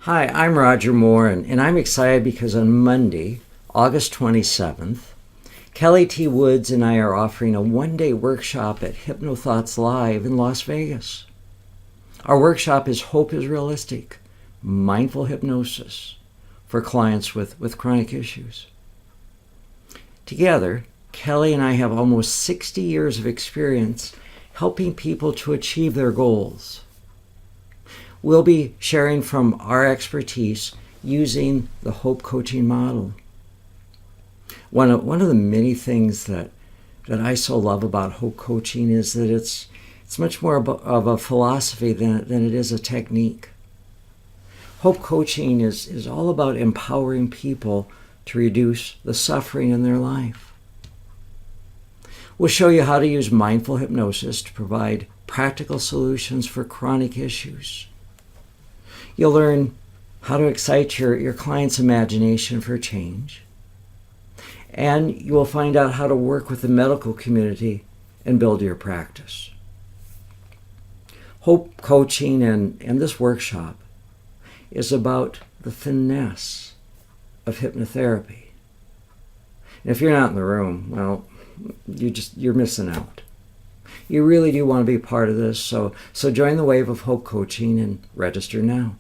Hi, I'm Roger Moore, and I'm excited because on Monday, August 27th, Kelley T. Woods and I are offering a one-day workshop at HypnoThoughts Live in Las Vegas. Our workshop is Hope is Realistic, Mindful Hypnosis for clients with chronic issues. Together, Kelley and I have almost 60 years of experience helping people to achieve their goals. We'll be sharing from our expertise using the Hope coaching model. One of the many things that I so love about Hope coaching is that it's much more of a philosophy than it is a technique. Hope coaching is all about empowering people to reduce the suffering in their life. We'll show you how to use mindful hypnosis to provide practical solutions for chronic issues. You'll learn how to excite your client's imagination for change. And you will find out how to work with the medical community and build your practice. Hope coaching and this workshop is about the finesse of hypnotherapy. And if you're not in the room, well, you're missing out. You really do want to be part of this, so join the wave of Hope coaching and register now.